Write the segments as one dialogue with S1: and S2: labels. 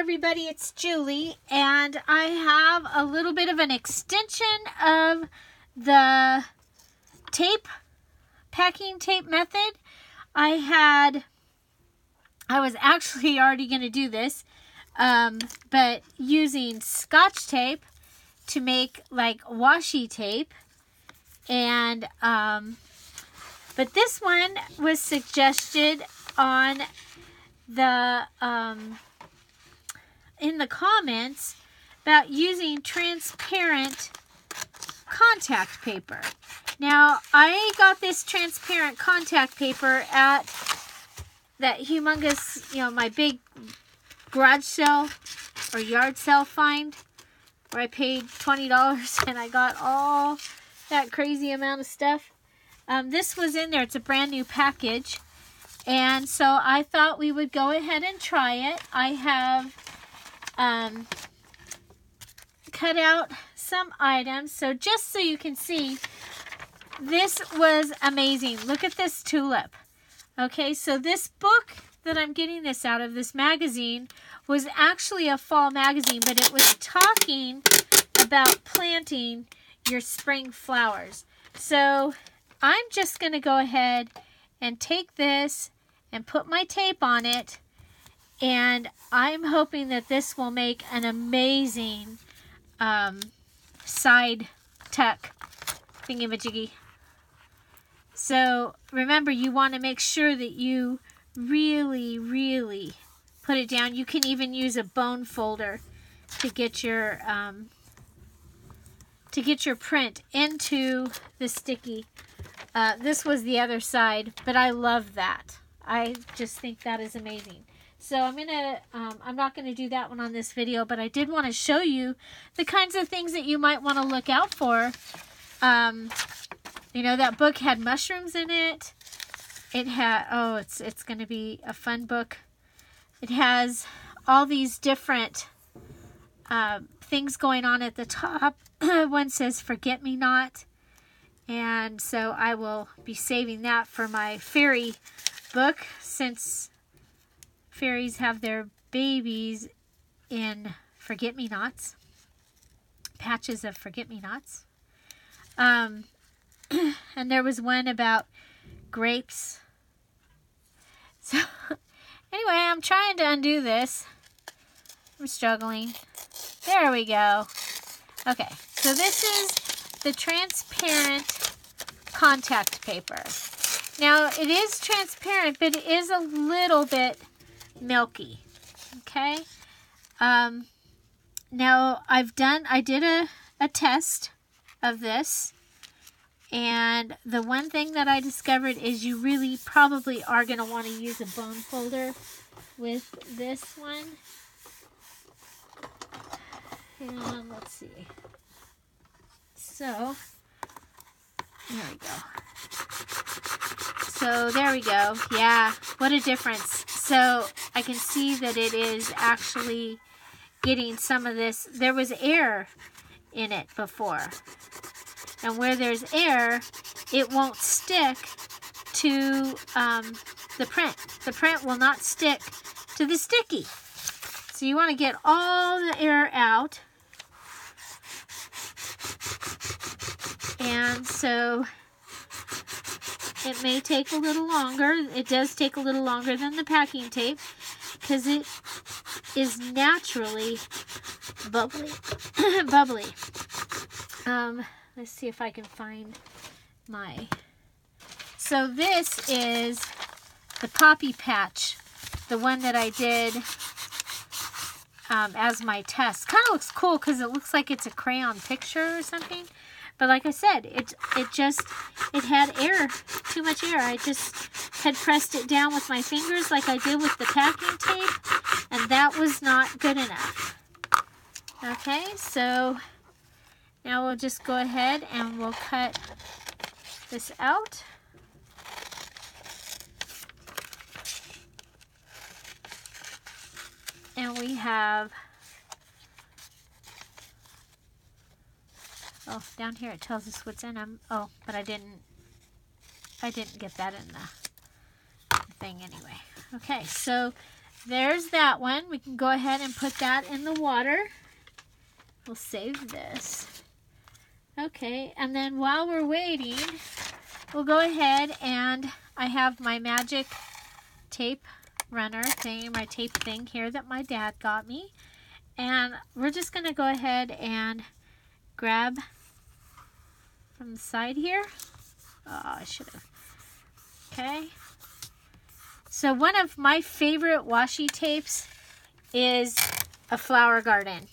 S1: everybody, it's Julie, and I have a little bit of an extension of the packing tape method. I was actually already going to do this, but using Scotch tape to make like washi tape, and but this one was suggested on the in the comments about using transparent contact paper. Now, I got this transparent contact paper at that humongous, my big garage sale or yard sale find where I paid $20 and I got all that crazy amount of stuff. This was in there. It's a brand new package. And so I thought we would go ahead and try it. I have cut out some items. So just so you can see, this was amazing. Look at this tulip. Okay, so this book that I'm getting this out of, this magazine, was actually a fall magazine, but it was talking about planting your spring flowers. So I'm just going to go ahead and take this and put my tape on it, and I'm hoping that this will make an amazing side tuck thingamajiggy. So remember, you want to make sure that you really put it down. You can even use a bone folder to get your print into the sticky. This was the other side, but I love that. I just think that is amazing. So I'm not gonna do that one on this video, but I did want to show you the kinds of things that you might want to look out for. That book had mushrooms in it. It had, it's gonna be a fun book. It has all these different things going on at the top. One says "Forget Me Not," and so I will be saving that for my fairy book, since fairies have their babies in forget-me-nots, patches of forget-me-nots. And there was one about grapes. So anyway, I'm trying to undo this. I'm struggling. There we go. Okay, so this is the transparent contact paper. Now, it is transparent, but it is a little bit milky. Okay? Now, I did a test of this, and the one thing that I discovered is you really probably are going to want to use a bone folder with this one. And let's see. So, there we go. So there we go. Yeah, what a difference. So I can see that it is actually getting some of this. There was air in it before. And where there's air, it won't stick to the print. The print will not stick to the sticky. So you want to get all the air out. And so it may take a little longer. It does take a little longer than the packing tape because it is naturally bubbly. Bubbly. Let's see if I can find my... So this is the Poppy Patch, the one that I did as my test. Kind of looks cool because it looks like it's a crayon picture or something. But like I said, it had air, too much air. I just had pressed it down with my fingers like I did with the packing tape, and that was not good enough. Okay, so now we'll just go ahead and we'll cut this out. And we have... Oh, down here it tells us what's in them. Oh, but I didn't get that in the thing anyway. Okay, so there's that one. We can go ahead and put that in the water. We'll save this. Okay, and then while we're waiting, we'll go ahead and I have my magic tape runner thing, my tape thing here that my dad got me. And we're just going to go ahead and grab from the side here. Oh, I should have. Okay. So one of my favorite washi tapes is a flower garden.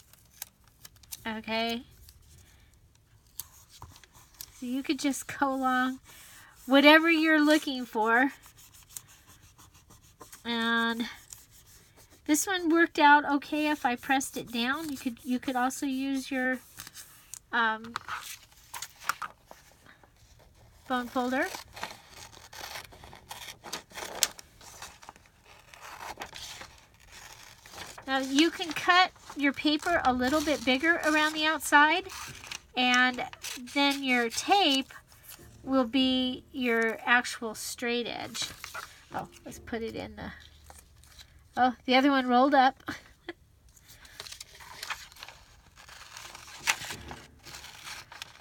S1: Okay. So you could just go along whatever you're looking for. And this one worked out okay if I pressed it down. You could also use your bone folder. Now you can cut your paper a little bit bigger around the outside, and then your tape will be your actual straight edge. Oh, let's put it in the... Oh, the other one rolled up.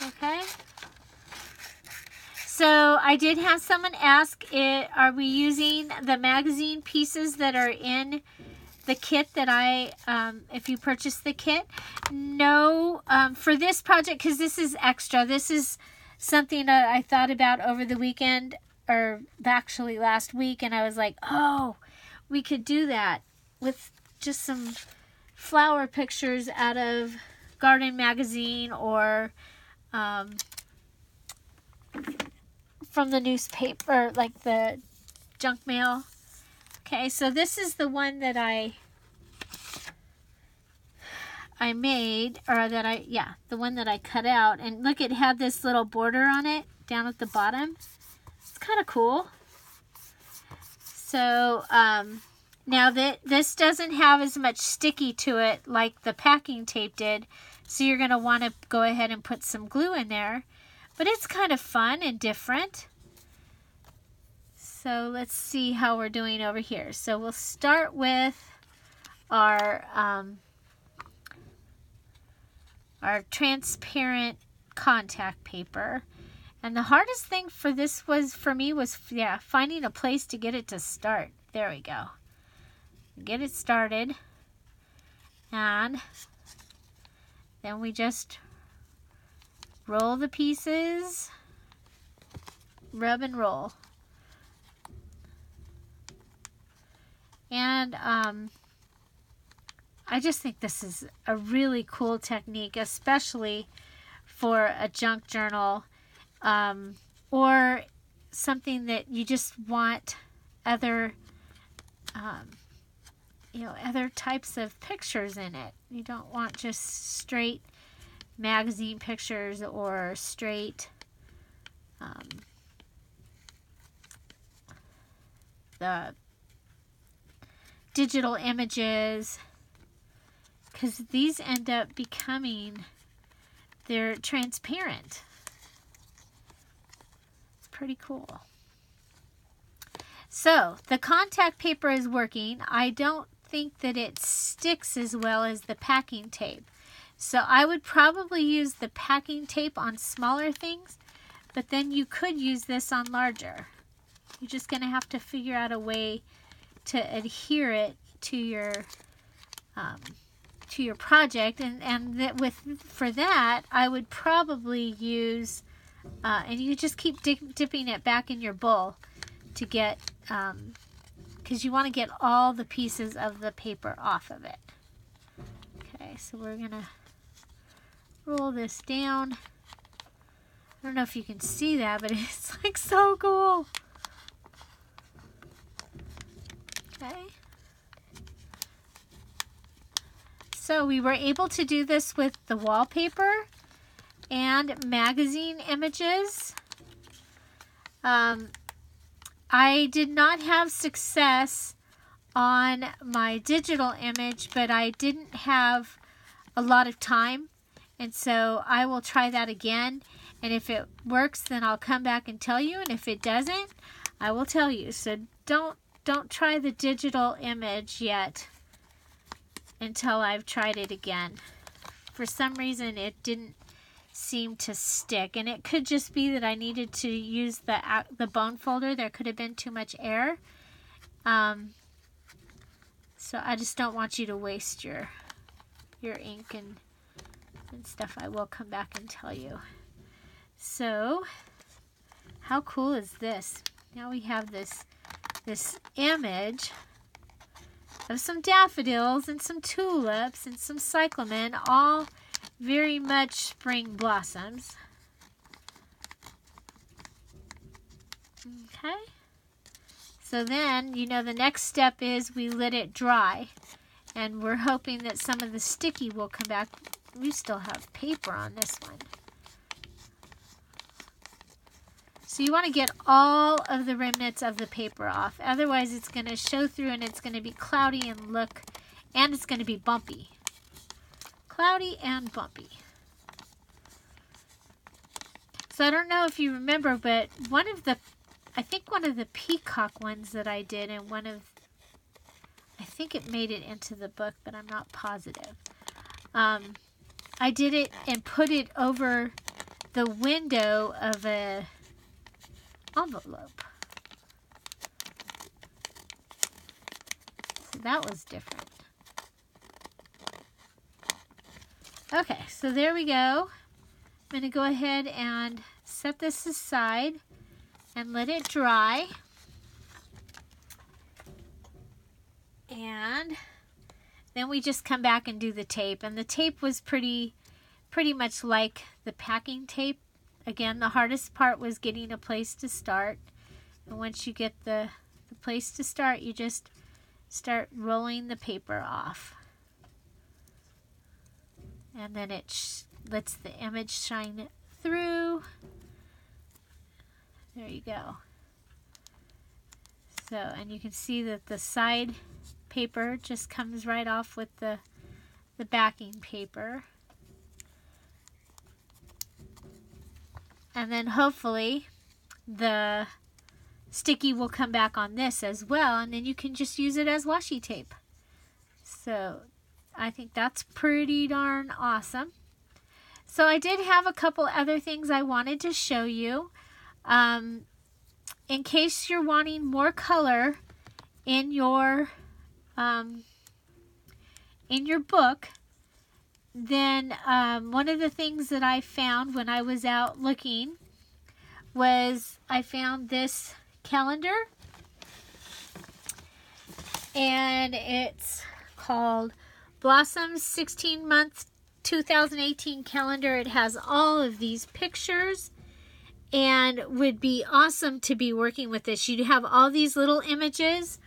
S1: Okay. So I did have someone ask, are we using the magazine pieces that are in the kit that if you purchase the kit? No, for this project, because this is extra. This is something that I thought about over the weekend, or actually last week, and I was like, oh, we could do that with just some flower pictures out of Garden Magazine or from the newspaper, like the junk mail. Okay, so this is the one that I made, or that the one that I cut out. And look, it had this little border on it down at the bottom. It's kind of cool. So now that this doesn't have as much sticky to it like the packing tape did, so you're going to want to go ahead and put some glue in there. But it's kind of fun and different. So let's see how we're doing over here. So we'll start with our transparent contact paper. And the hardest thing for this for me was finding a place to get it to start. There we go. Get it started. And then we just roll the pieces, rub and roll. And I just think this is a really cool technique, especially for a junk journal, or something that you just want other other types of pictures in it. You don't want just straight magazine pictures or straight the digital images, because these end up becoming, they're transparent. It's pretty cool. So the contact paper is working. I don't think that it sticks as well as the packing tape. So I would probably use the packing tape on smaller things, but then you could use this on larger. You're just going to have to figure out a way to adhere it to your project, and that for that I would probably use and you just keep dipping it back in your bowl to get because you want to get all the pieces of the paper off of it. Okay, so we're gonna roll this down. I don't know if you can see that, but it's like so cool. Okay. So we were able to do this with the wallpaper and magazine images. I did not have success on my digital image, but I didn't have a lot of time, and so I will try that again, and if it works then I'll come back and tell you, and if it doesn't I will tell you. So don't don't try the digital image yet until I've tried it again. For some reason it didn't seem to stick, and it could just be that I needed to use the bone folder. There could have been too much air. So I just don't want you to waste your ink and stuff. I will come back and tell you. So how cool is this? Now we have this image of some daffodils and some tulips and some cyclamen, all very much spring blossoms. Okay. So then, you know, the next step is we let it dry. And we're hoping that some of the sticky will come back. We still have paper on this one. So you want to get all of the remnants of the paper off. Otherwise it's going to show through and it's going to be cloudy and it's going to be bumpy. Cloudy and bumpy. So I don't know if you remember, but I think one of the peacock ones that I did, and I think it made it into the book, but I'm not positive. I did it and put it over the window of a envelope. So that was different. Okay, so there we go. I'm going to go ahead and set this aside and let it dry. And then we just come back and do the tape. And the tape was pretty much like the packing tape. Again, the hardest part was getting a place to start. And once you get the place to start, you just start rolling the paper off. And then it lets the image shine through. There you go. So, and you can see that the side paper just comes right off with the backing paper. And then hopefully the sticky will come back on this as well, and then you can just use it as washi tape. So I think that's pretty darn awesome. So I did have a couple other things I wanted to show you. In case you're wanting more color in your book, then one of the things that I found when I was out looking was I found this calendar, and it's called Blossoms 16-month 2018 calendar. It has all of these pictures and would be awesome to be working with this. You'd have all these little images.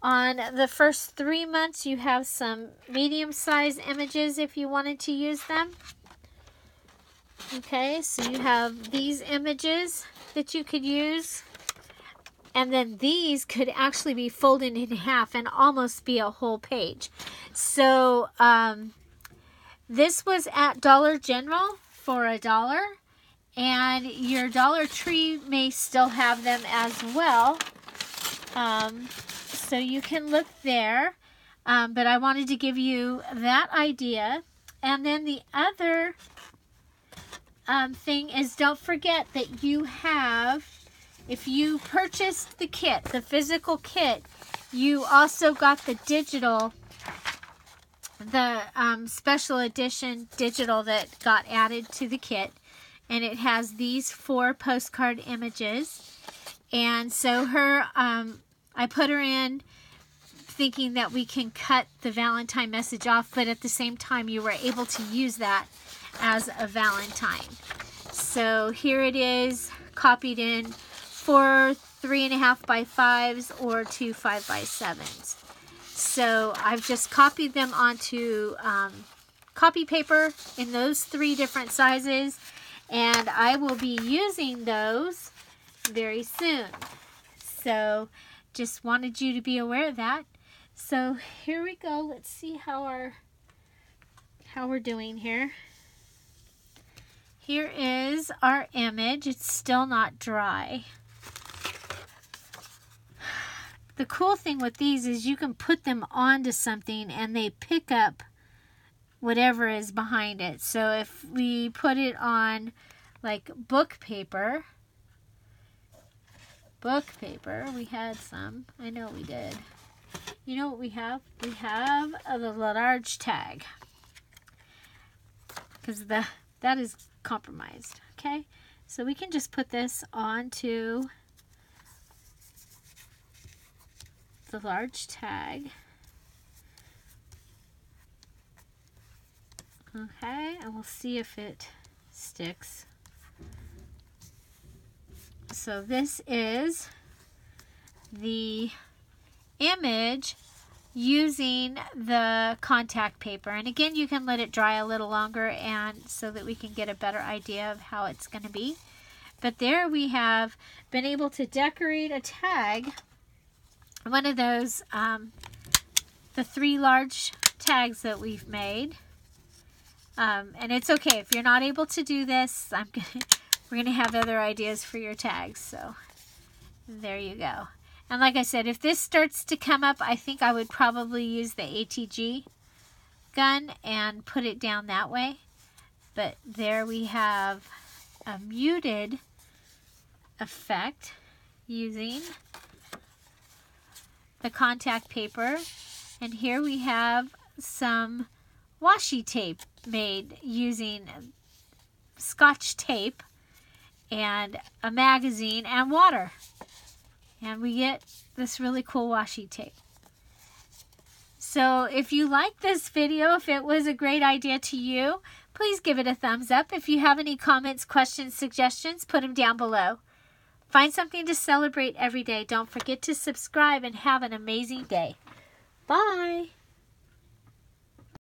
S1: On the first 3 months, you have some medium-sized images if you wanted to use them. Okay, so you have these images that you could use. And then these could actually be folded in half and almost be a whole page. So this was at Dollar General for $1. And your Dollar Tree may still have them as well. So you can look there, but I wanted to give you that idea. And then the other thing is, don't forget that you have, if you purchased the kit, the physical kit, you also got the digital, the special edition digital that got added to the kit. And it has these 4 postcard images. And so I put her in thinking that we can cut the Valentine message off, but at the same time you were able to use that as a Valentine. So here it is, copied in 4 3.5 by 5s or 2 5 by 7s. So I've just copied them onto copy paper in those 3 different sizes, and I will be using those very soon. So just wanted you to be aware of that. So here we go. Let's see how we're doing here. Here is our image. It's still not dry. the cool thing with these is you can put them onto something and they pick up whatever is behind it. So if we put it on like book paper, we had some. I know we did. You know what we have? We have the large tag, because that is compromised. Okay, so we can just put this onto the large tag. Okay, and we'll see if it sticks. So this is the image using the contact paper, and again you can let it dry a little longer and so that we can get a better idea of how it's going to be. But there we have been able to decorate a tag, one of those the 3 large tags that we've made. And it's okay if you're not able to do this. We're gonna have other ideas for your tags, so there you go. And like I said, if this starts to come up, I think I would probably use the ATG gun and put it down that way. But there we have a muted effect using the contact paper. And here we have some washi tape made using Scotch tape and a magazine and water. And we get this really cool washi tape. So if you like this video, if it was a great idea to you, please give it a thumbs up. If you have any comments, questions, suggestions, put them down below. Find something to celebrate every day. Don't forget to subscribe and have an amazing day. Bye.